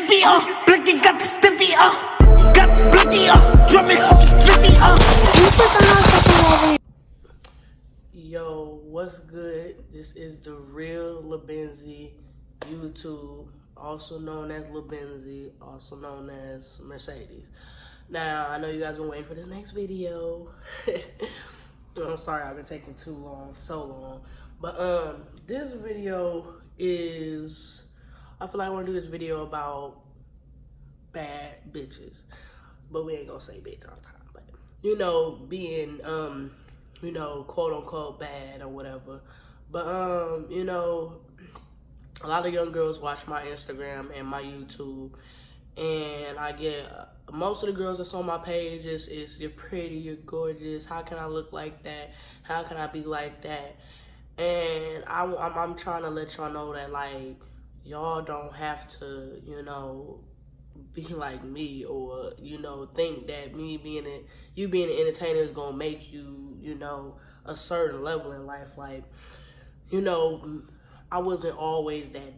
iffy, Blicky got the stiffy, got blicky, drumming, hooky, slippy, Yo, what's good? This is the real Lul Benzie YouTube, also known as Lul Benzie, also known as Mercedes. Now, I know you guys been waiting for this next video. I'm sorry I've been taking so long. But this video is, I feel like I want to do this video about bad bitches. But we ain't gonna say bitch all the time. But, you know, being, you know, quote unquote bad or whatever. But, you know, a lot of young girls watch my Instagram and my YouTube, and I get most of the girls that's on my page is you're pretty, you're gorgeous, how can I look like that, how can I be like that? And I'm trying to let y'all know that, like, y'all don't have to, you know, be like me, or, you know, think that you being an entertainer is gonna make you, you know, a certain level in life. Like, you know, I wasn't always that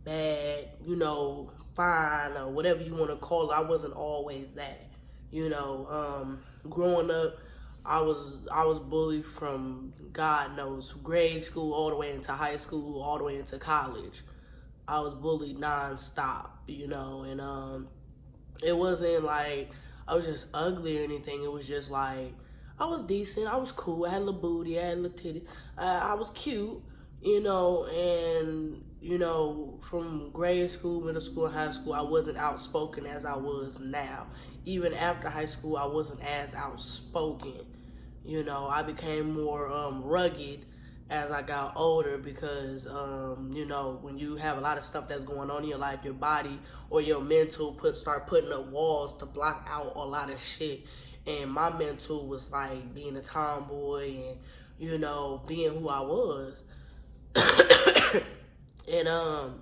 bad, you know, fine, or whatever you want to call it. I wasn't always that, you know. Growing up, I was bullied from God knows grade school all the way into high school, all the way into college. I was bullied nonstop, you know, and it wasn't like I was just ugly or anything. It was just like I was decent, I was cool, I had a little booty, I had a little titty, I was cute, you know. And, you know, from grade school, middle school, high school, I wasn't outspoken as I was now. Even after high school, I wasn't as outspoken, you know. I became more rugged as I got older because, you know, when you have a lot of stuff that's going on in your life, your body or your mental start putting up walls to block out a lot of shit. And my mental was like being a tomboy and, you know, being who I was. And,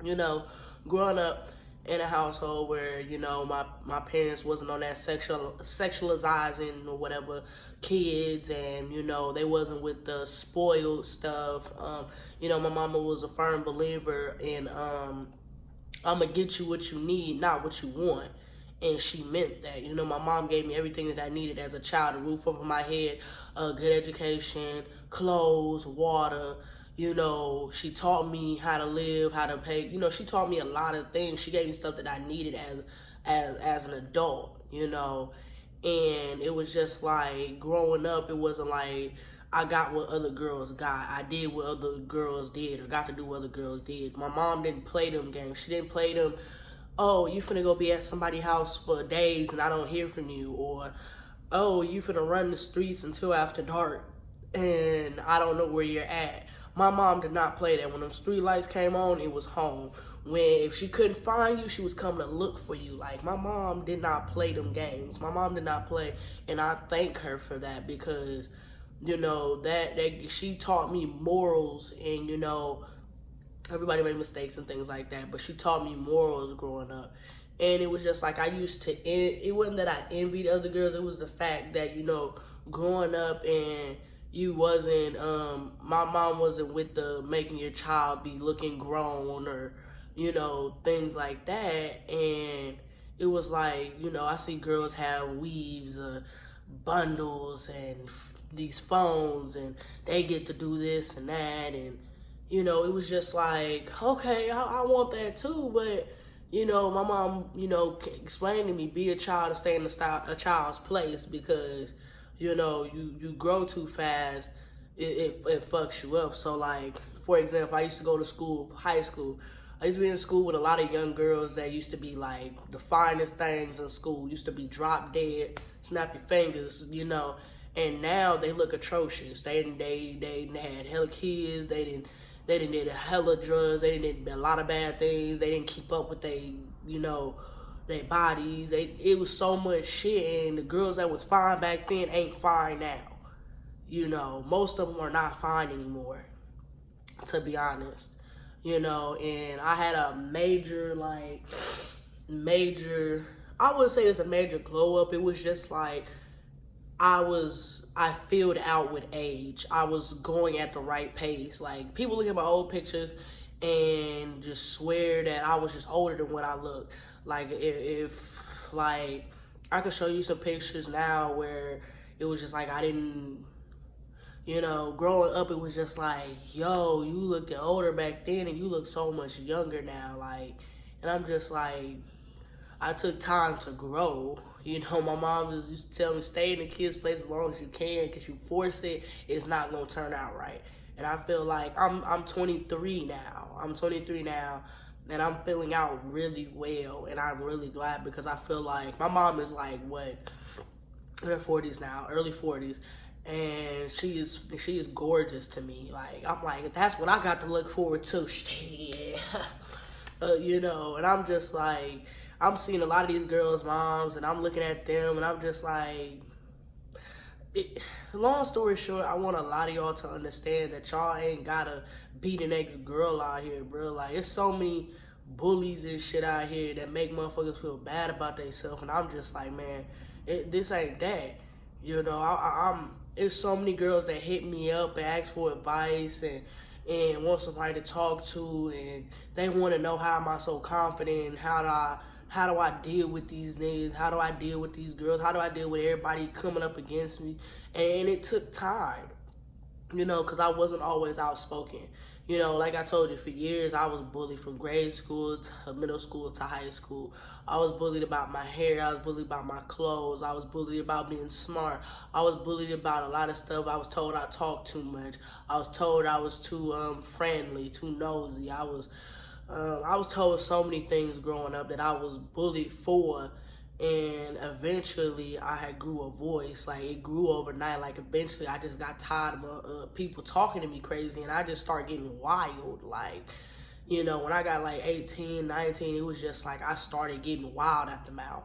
you know, growing up in a household where, you know, my parents wasn't on that sexualizing or whatever kids, and, you know, they wasn't with the spoiled stuff. You know, my mama was a firm believer in I'm gonna get you what you need, not what you want. And she meant that. You know, my mom gave me everything that I needed as a child: a roof over my head, a good education, clothes, water. You know, she taught me how to live, how to pay. You know, she taught me a lot of things. She gave me stuff that I needed as an adult, you know. And it was just like, growing up, it wasn't like I got what other girls got. I did what other girls did, or got to do what other girls did. My mom didn't play them games. She didn't play them, oh, you finna go be at somebody's house for days and I don't hear from you, or, oh, you finna run the streets until after dark and I don't know where you're at. My mom did not play that. When them street lights came on, it was home. If she couldn't find you, she was coming to look for you. Like, my mom did not play them games. My mom did not play, and I thank her for that, because, you know, that she taught me morals. And, you know, everybody made mistakes and things like that, but she taught me morals growing up. And it was just like, I used to, it wasn't that I envied other girls, it was the fact that, you know, growing up and you wasn't, my mom wasn't with the making your child be looking grown, or, you know, things like that. And it was like, you know, I see girls have weaves, bundles, and these phones, and they get to do this and that. And, you know, it was just like, okay, I want that too. But, you know, my mom, you know, explained to me, be a child and stay in a child's place, because, you know, you grow too fast, it fucks you up. So, like, for example, I used to go to school, high school. I used to be in school with a lot of young girls that used to be like the finest things in school. Used to be drop dead, snap your fingers, you know. And now they look atrocious. They had hella kids. They did a hella drugs. They did a lot of bad things. They didn't keep up with you know, their bodies. It was so much shit, and the girls that was fine back then ain't fine now. You know, most of them are not fine anymore, to be honest. You know, and I had a major, I wouldn't say it's a major glow up. It was just like, I filled out with age. I was going at the right pace. Like, people look at my old pictures and just swear that I was just older than what I looked. Like if like I could show you some pictures now where it was just like I didn't, you know, growing up it was just like, yo, you looked older back then and you look so much younger now. Like, and I'm just like, I took time to grow. You know, my mom just used to tell me, stay in the kid's place as long as you can, because you force it, it's not going to turn out right. And I feel like I'm 23 now. I'm 23 now, and I'm feeling out really well, and I'm really glad, because I feel like my mom is like, what, in her 40s now, early 40s, and she is gorgeous to me. Like, I'm like, that's what I got to look forward to. Shit. You know, and I'm just like, I'm seeing a lot of these girls' moms, and I'm looking at them, and I'm just like, long story short, I want a lot of y'all to understand that y'all ain't gotta be the next girl out here, bro. Like, it's so many bullies and shit out here that make motherfuckers feel bad about themselves, and I'm just like, man, this ain't that. You know, I'm it's so many girls that hit me up and ask for advice and want somebody to talk to, and they want to know, how am I so confident, and how do I deal with these niggas? How do I deal with these girls? How do I deal with everybody coming up against me? And it took time, you know, because I wasn't always outspoken. You know, like I told you, for years I was bullied from grade school to middle school to high school. I was bullied about my hair. I was bullied about my clothes. I was bullied about being smart. I was bullied about a lot of stuff. I was told I talked too much. I was told I was too friendly, too nosy. I was told so many things growing up that I was bullied for, and eventually I had grew a voice. Like, it grew overnight. Like, eventually I just got tired of people talking to me crazy, and I just started getting wild. Like, you know, when I got like 18, 19, it was just like I started getting wild at the mouth.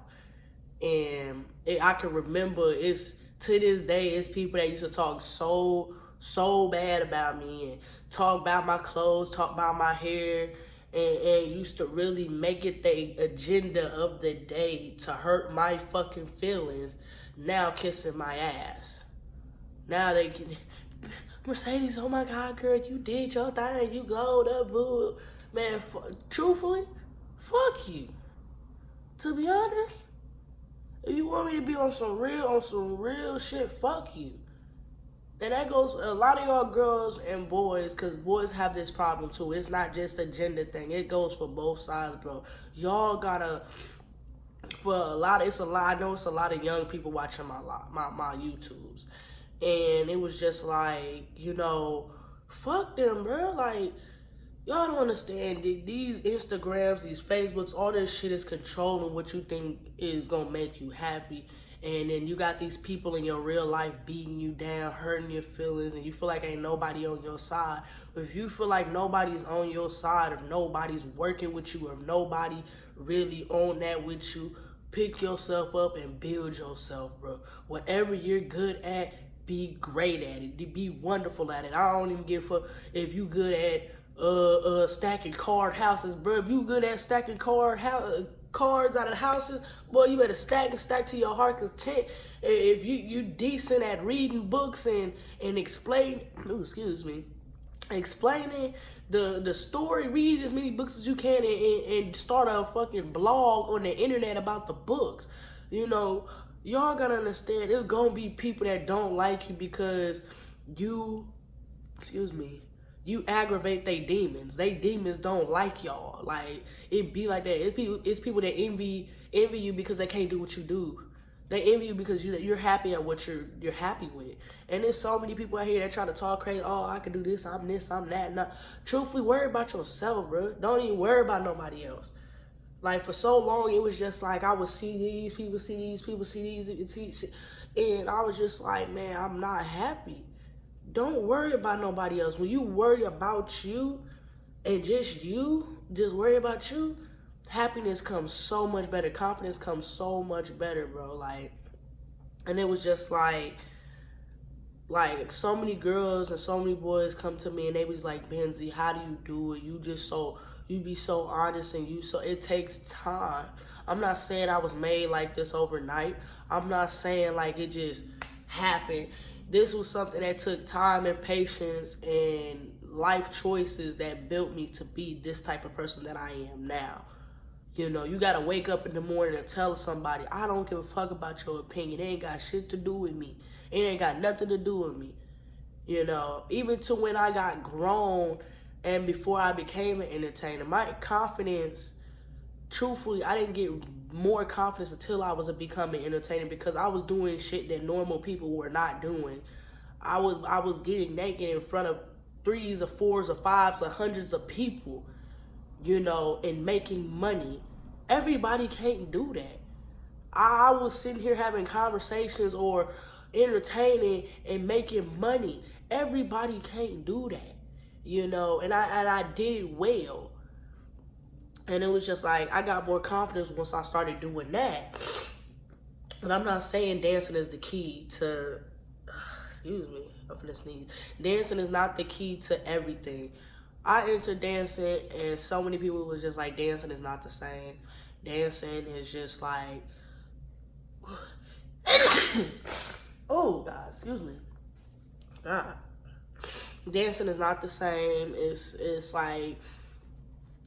And I can remember, it's to this day, it's people that used to talk so bad about me, and talk about my clothes, talk about my hair, and used to really make it the agenda of the day to hurt my fucking feelings, now kissing my ass. Now they can, Mercedes, oh my God, girl, you did your thing, you glowed up, boo. Man, truthfully, fuck you. To be honest, if you want me to be on some real shit, fuck you. And that goes, a lot of y'all girls and boys, because boys have this problem too. It's not just a gender thing. It goes for both sides, bro. Y'all gotta, I know it's a lot of young people watching my YouTubes. And it was just like, you know, fuck them, bro. Like, y'all don't understand. These Instagrams, these Facebooks, all this shit is controlling what you think is gonna make you happy. And then you got these people in your real life beating you down, hurting your feelings, and you feel like ain't nobody on your side. But if you feel like nobody's on your side, if nobody's working with you, or if nobody really on that with you, pick yourself up and build yourself, bro. Whatever you're good at, be great at it. Be wonderful at it. I don't even give a fuck if you good at stacking card houses, bro. If you good at stacking cards out of houses, boy, you better stack to your heart content. If you decent at reading books and explaining the story, read as many books as you can, and start a fucking blog on the internet about the books. You know, y'all gotta understand, there's gonna be people that don't like you because you aggravate they demons. They demons don't like y'all. Like, it be like that. It's people that envy you because they can't do what you do. They envy you because you're happy at what you're happy with. And there's so many people out here that try to talk crazy. Oh, I can do this, I'm that. No, truthfully, worry about yourself, bro. Don't even worry about nobody else. Like, for so long, it was just like I would see these people, and I was just like, man, I'm not happy. Don't worry about nobody else. When you worry about you and just worry about you, happiness comes so much better. Confidence comes so much better, bro. Like, and it was just like so many girls and so many boys come to me and they was like, Benzie, how do you do it? You be so honest, and it takes time. I'm not saying I was made like this overnight. I'm not saying like it just happened. This was something that took time and patience and life choices that built me to be this type of person that I am now. You know, you gotta wake up in the morning and tell somebody, I don't give a fuck about your opinion. It ain't got shit to do with me. It ain't got nothing to do with me. You know, even to when I got grown and before I became an entertainer, my confidence, truthfully, I didn't get more confidence until I was becoming an entertainer, because I was doing shit that normal people were not doing. I was getting naked in front of 3s or 4s or 5s or hundreds of people, you know, and making money. Everybody can't do that. I was sitting here having conversations or entertaining and making money. Everybody can't do that, you know, and I did it well. And it was just like, I got more confidence once I started doing that. But I'm not saying dancing is the key to, excuse me, I'm finna sneeze. Dancing is not the key to everything. I entered dancing and so many people was just like, dancing is not the same. Dancing is just like, oh God, excuse me. God. Dancing is not the same. It's like,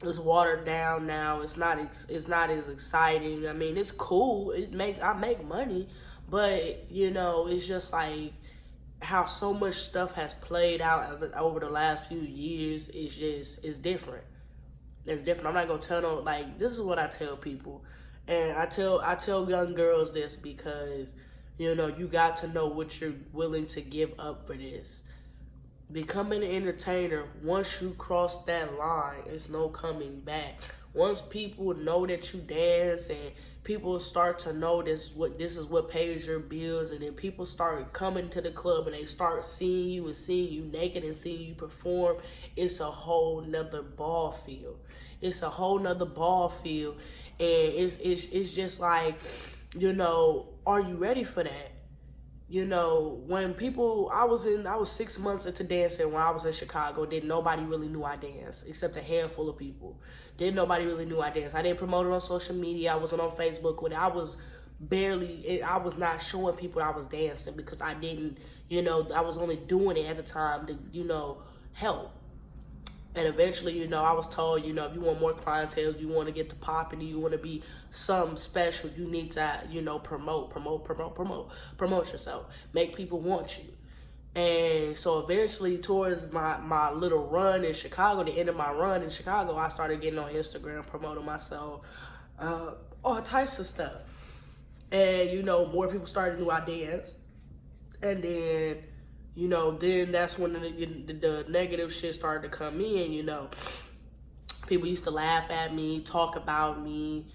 it's watered down now. It's not as exciting. I mean, it's cool. I make money, but you know, it's just like how so much stuff has played out over the last few years. It's different. It's different. I'm not gonna tell no, like, this is what I tell people, and I tell young girls this because, you know, you got to know what you're willing to give up for this. Becoming an entertainer, once you cross that line, it's no coming back. Once people know that you dance and people start to know this is what pays your bills, and then people start coming to the club and they start seeing you naked and seeing you perform, it's a whole nother ball field. It's a whole nother ball field, and it's just like, you know, are you ready for that? You know, when people, I was 6 months into dancing when I was in Chicago. Nobody really knew I danced except a handful of people. Nobody really knew I danced. I didn't promote it on social media. I wasn't on Facebook with it. I was not showing people I was dancing because I didn't, you know, I was only doing it at the time to, you know, help. And eventually, you know, I was told, you know, if you want more clientele, you want to get to popping, you want to be something special, you need to, you know, promote yourself. Make people want you. And so eventually, towards my little run in Chicago, the end of my run in Chicago, I started getting on Instagram, promoting myself, all types of stuff. And, you know, more people started to know I dance. And then, you know, then that's when the negative shit started to come in, you know. People used to laugh at me, talk about me,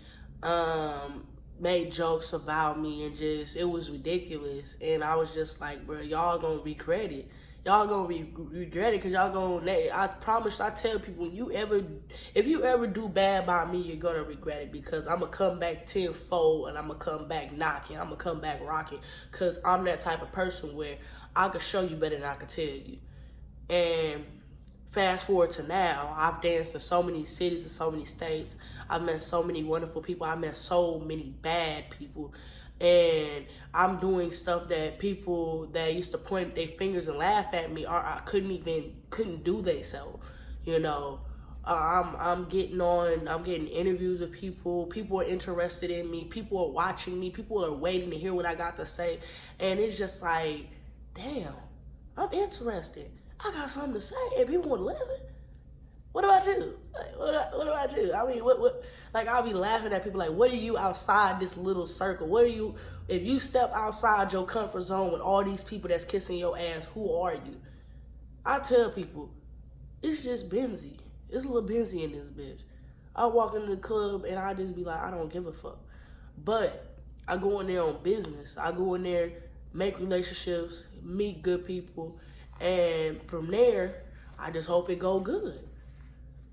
made jokes about me, and just, it was ridiculous. And I was just like, bro, y'all gonna regret it. Y'all gonna regret it, because y'all gonna, I promise, I tell people, if you ever do bad by me, you're gonna regret it, because I'm gonna come back tenfold, and I'm gonna come back knocking, I'm gonna come back rocking, because I'm that type of person where I could show you better than I could tell you. And fast forward to now, I've danced in so many cities and so many states. I've met so many wonderful people. I met so many bad people. And I'm doing stuff that people that used to point their fingers and laugh at me, or I couldn't do themselves. You know, I'm getting interviews with people. People are interested in me. People are watching me. People are waiting to hear what I got to say. And it's just like, damn, I'm interested. I got something to say, and people want to listen. What about you? Like, what about you? I mean, what? Like, I'll be laughing at people like, what are you outside this little circle? What are you, if you step outside your comfort zone with all these people that's kissing your ass, who are you? I tell people, it's just Benzie. It's a little Benzie in this bitch. I walk into the club and I just be like, I don't give a fuck. But I go in there on business. I go in there, make relationships, meet good people, and from there, I just hope it go good,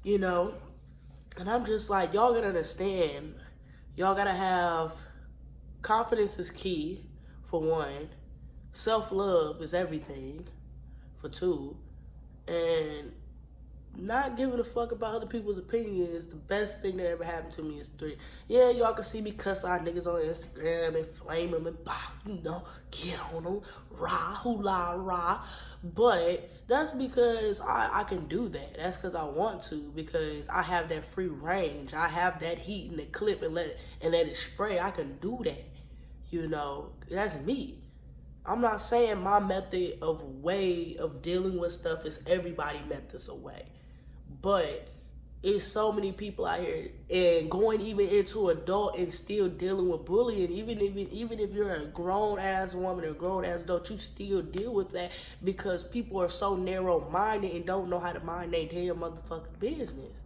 you know? And I'm just like, y'all gotta understand, y'all gotta have, confidence is key, for one. Self-love is everything, for two. And not giving a fuck about other people's opinion is the best thing that ever happened to me. Is 3. Yeah, y'all can see me cuss out niggas on Instagram and flame them and get on them, rah, hula, rah. But that's because I can do that. That's because I want to, because I have that free range. I have that heat in the clip and let it spray. I can do that. That's me. I'm not saying my method of way of dealing with stuff is everybody methods away. But it's so many people out here and going even into adult and still dealing with bullying. Even if you're a grown ass woman or a grown ass adult, you still deal with that because people are so narrow minded and don't know how to mind their damn motherfucking business.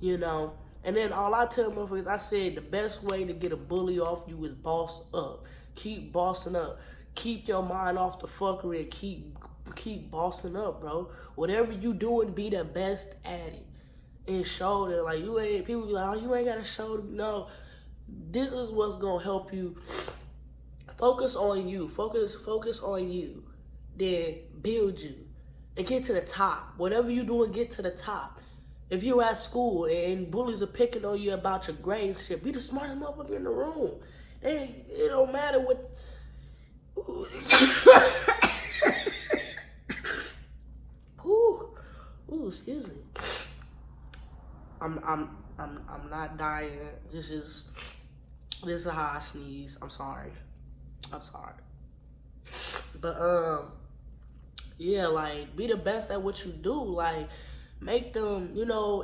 And then all I tell motherfuckers, I said the best way to get a bully off you is boss up. Keep bossing up. Keep your mind off the fuckery and keep bossing up, bro. Whatever you doing, be the best at it. And show that, like, people be like, oh, you ain't gotta show them. No, this is what's gonna help you. Focus on you. Focus on you. Then build you. And get to the top. Whatever you doing, get to the top. If you're at school and bullies are picking on you about your grades, shit, be the smartest motherfucker in the room. It don't matter what. Ooh, excuse me. I'm not dying. This is how I sneeze. I'm sorry. But yeah, like, be the best at what you do. Like, make them,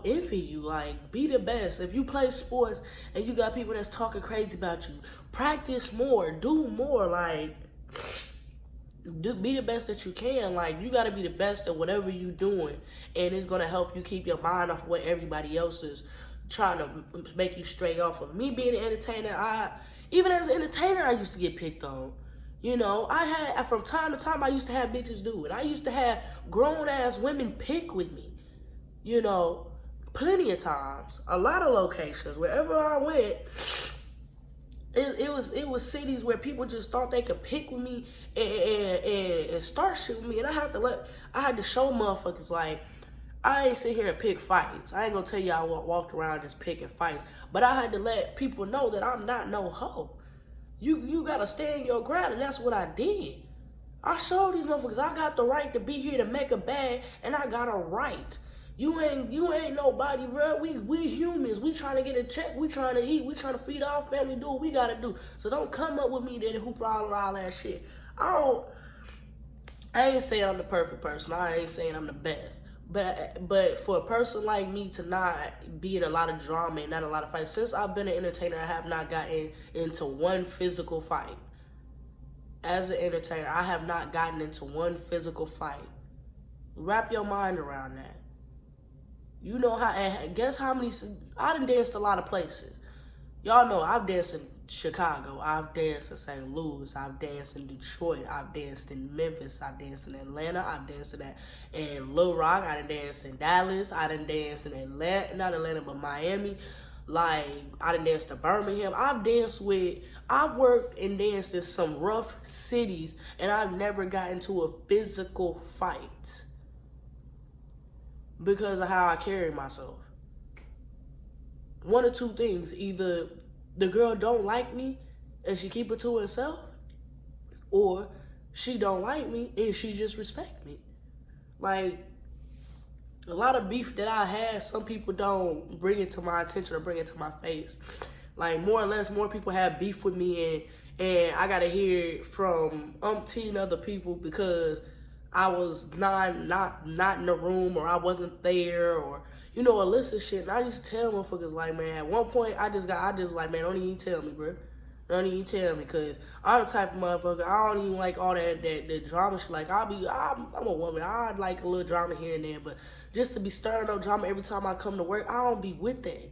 envy you. Like, be the best. If you play sports and you got people that's talking crazy about you, practice more, do more. Like, be the best that you can. Like, you gotta be the best at whatever you doing, and it's gonna help you keep your mind off what everybody else is trying to make you stray off of. Me being an entertainer, even as an entertainer, I used to get picked on. From time to time, I used to have bitches do it. I used to have grown ass women pick with me. Plenty of times, a lot of locations, wherever I went. It was cities where people just thought they could pick with me and start shit with me, and I had to show motherfuckers, like, I ain't sit here and pick fights. I ain't gonna tell you I walked around just picking fights, but I had to let people know that I'm not no hoe. You gotta stand your ground, and that's what I did. I showed these motherfuckers I got the right to be here to make a bag, and I got a right. You ain't nobody, bro. We humans. We trying to get a check. We trying to eat. We trying to feed our family. Do what we gotta do. So don't come up with me then who problem all that shit. I ain't saying I'm the perfect person. I ain't saying I'm the best. But for a person like me to not be in a lot of drama and not a lot of fights, since I've been an entertainer, I have not gotten into one physical fight. As an entertainer, I have not gotten into one physical fight. Wrap your mind around that. You know how, and guess how many, I done danced a lot of places. Y'all know I've danced in Chicago, I've danced in St. Louis, I've danced in Detroit, I've danced in Memphis, I've danced in Atlanta, I've danced in Little Rock, I done danced in Dallas, I done danced in Atlanta, not Atlanta, but Miami. Like, I done danced in Birmingham. I've worked and danced in some rough cities, and I've never got into a physical fight. Because of how I carry myself. One or two things. Either the girl don't like me and she keep it to herself, or she don't like me and she just respect me. Like, a lot of beef that I had, some people don't bring it to my attention or bring it to my face. Like, more or less, more people have beef with me, and I gotta hear it from umpteen other people because I was not in the room, or I wasn't there, or, a list of shit. And I just tell motherfuckers, like, man, at one point, I just like, man, don't even tell me, bro. Don't even tell me, because I'm the type of motherfucker, I don't even like all that drama shit. Like, I'm a woman, I like a little drama here and there, but just to be stirring up drama every time I come to work, I don't be with that.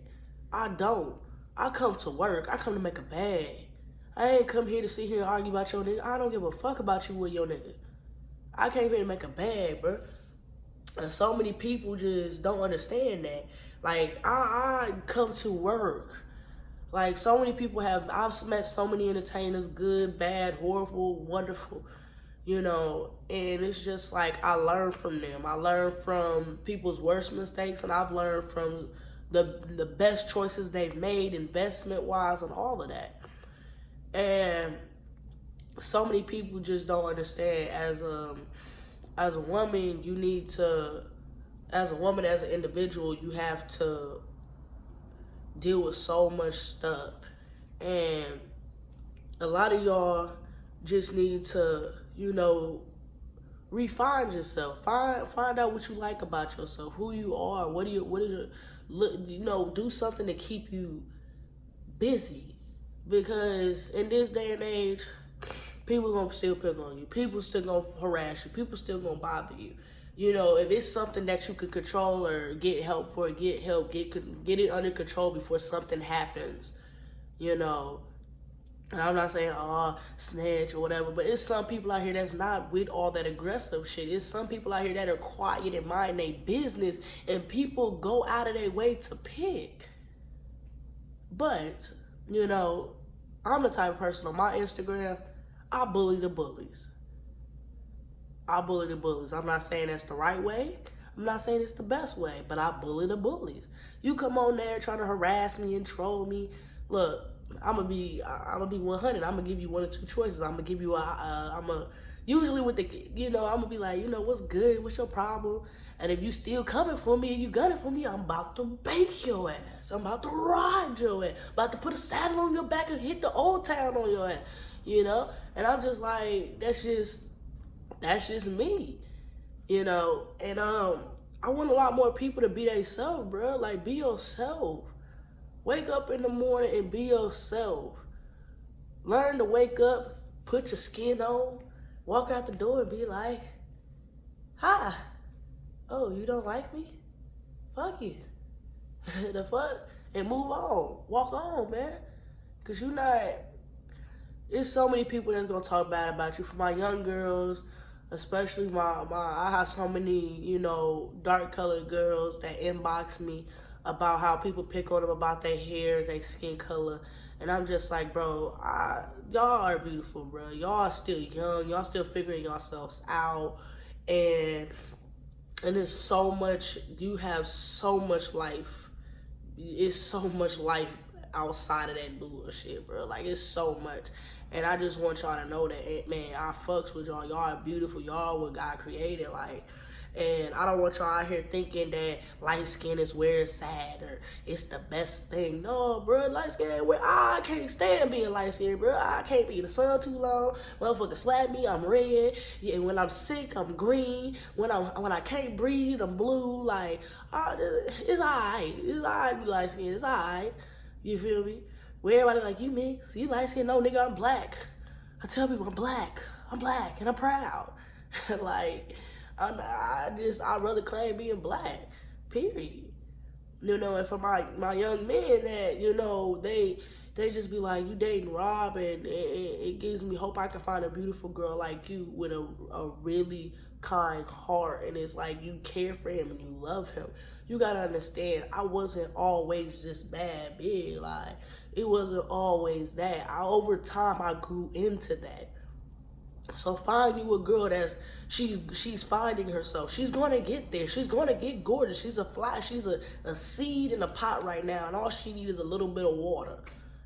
I don't. I come to work. I come to make a bag. I ain't come here to sit here and argue about your nigga. I don't give a fuck about you with your nigga. I came here to make a bag, bro. And so many people just don't understand that. Like, I come to work. Like, so many people I've met so many entertainers, good, bad, horrible, wonderful. you know, and it's just like I learn from them. I learn from people's worst mistakes, and I've learned from the best choices they've made, investment wise, and all of that. And so many people just don't understand. As a woman, you need to, as a woman, as an individual, you have to deal with so much stuff, and a lot of y'all just need to, you know, refine yourself. Find out what you like about yourself, who you are, what is your, you know, do something to keep you busy. Because in this day and age, people gonna still pick on you. People still gonna harass you. People still gonna bother you. You know, if it's something that you could control or get help for, get help, get it under control before something happens. You know, and I'm not saying, oh, snitch or whatever, but it's some people out here that's not with all that aggressive shit. It's some people out here that are quiet and mind their business, and people go out of their way to pick. But, you know, I'm the type of person on my Instagram, I bully the bullies. I bully the bullies. I'm not saying that's the right way. I'm not saying it's the best way, but I bully the bullies. You come on there trying to harass me and troll me. Look, I'm gonna be 100. I'm gonna give you one or two choices. I'm gonna give you usually with the, you know, I'm gonna be like, you know, what's good? What's your problem? And if you still coming for me and you gunning for me, I'm about to bake your ass. I'm about to ride your ass. About to put a saddle on your back and hit the old town on your ass. You know? And I'm just like, that's just me. You know? And I want a lot more people to be themselves, bro. Like, be yourself. Wake up in the morning and be yourself. Learn to wake up, put your skin on, walk out the door and be like, hi. Oh, you don't like me? Fuck you. The fuck? And move on. Walk on, man. Cause you not, there's so many people that's gonna talk bad about you. For my young girls, especially I have so many, you know, dark colored girls that inbox me about how people pick on them about their hair, their skin color. And I'm just like, bro, y'all are beautiful, bro. Y'all are still young. Y'all still figuring yourselves out. And there's so much, you have so much life. It's so much life outside of that bullshit, bro. Like, it's so much. And I just want y'all to know that, man, I fucks with y'all. Y'all are beautiful. Y'all what God created, like. And I don't want y'all out here thinking that light skin is where it's at or it's the best thing. No, bro, light skin ain't where, I can't stand being light skin, bro. I can't be in the sun too long. Motherfucker slap me, I'm red. Yeah, when I'm sick, I'm green. When I can't breathe, I'm blue. Like, it's alright. It's alright to be light skin. It's alright. You feel me? Where everybody like, you mix, you light skin. No, nigga, I'm black. I tell people I'm black. I'm black and I'm proud. Like, I'd rather claim being black, period. You know, and for my young men that, you know, they just be like, you dating Rob, and it gives me hope I can find a beautiful girl like you with a really kind heart, and it's like you care for him and you love him. You gotta understand, I wasn't always this bad bitch. Like, it wasn't always that. Over time, I grew into that. So find you a girl that's she's finding herself. She's gonna get there. She's gonna get gorgeous. She's a seed in a pot right now, and all she needs is a little bit of water.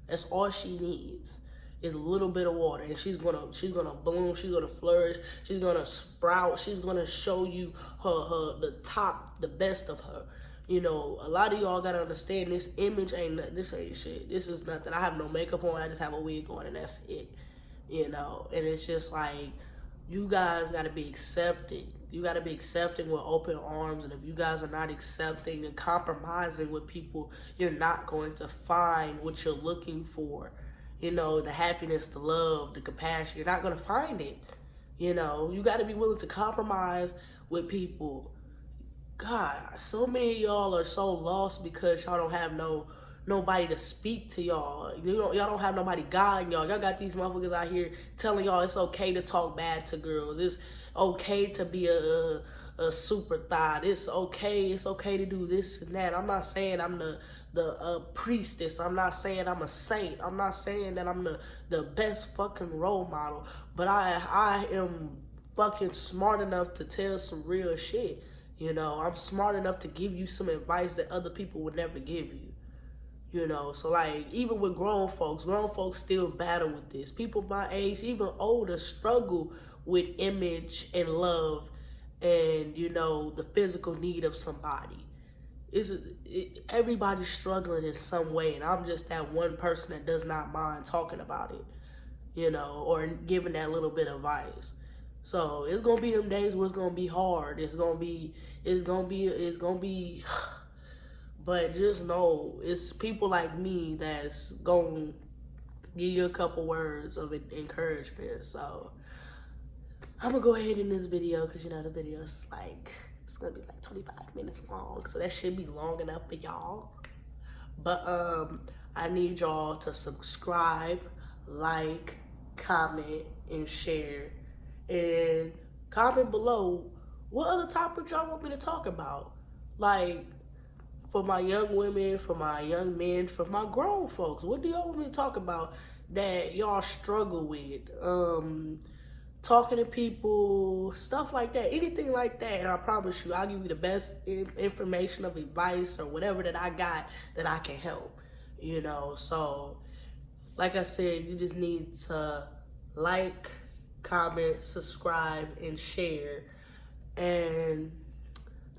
That's all she needs is a little bit of water, and she's gonna bloom. She's gonna flourish. She's gonna sprout. She's gonna show you the best of her. You know, a lot of y'all gotta understand this image ain't shit. This is nothing. I have no makeup on. I just have a wig on, and that's it. You know, and it's just like, you guys got to be accepted. You got to be accepting with open arms. And if you guys are not accepting and compromising with people, you're not going to find what you're looking for. You know, the happiness, the love, the compassion. You're not going to find it. You know, you got to be willing to compromise with people. God, so many of y'all are so lost because y'all don't have nobody to speak to y'all. Y'all don't have nobody guiding y'all. Y'all got these motherfuckers out here telling y'all it's okay to talk bad to girls. It's okay to be a super thought. It's okay to do this and that. I'm not saying I'm the priestess. I'm not saying I'm a saint. I'm not saying that I'm the best fucking role model. But I am fucking smart enough to tell some real shit. You know, I'm smart enough to give you some advice that other people would never give you. You know, so like, even with grown folks still battle with this. People my age, even older, struggle with image and love and, you know, the physical need of somebody. Everybody's struggling in some way, and I'm just that one person that does not mind talking about it, you know, or giving that little bit of advice. So it's gonna be them days where it's gonna be hard. It's gonna be. But just know, it's people like me that's gonna give you a couple words of encouragement. So I'm gonna go ahead in this video, because you know the video is like, it's gonna be like 25 minutes long, so that should be long enough for y'all. But I need y'all to subscribe, like, comment, and share, and comment below what other topics y'all want me to talk about, like, for my young women, for my young men, for my grown folks. What do y'all want me to talk about that y'all struggle with? Talking to people, stuff like that, anything like that. And I promise you, I'll give you the best information of advice or whatever that I got that I can help, you know. So, like I said, you just need to like, comment, subscribe, and share. And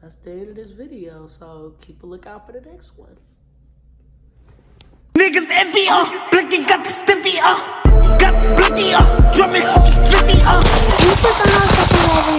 that's the end of this video, so keep a lookout for the next one. Niggas envy, Blicky got the stiffy, got bloody, drumming, slitty,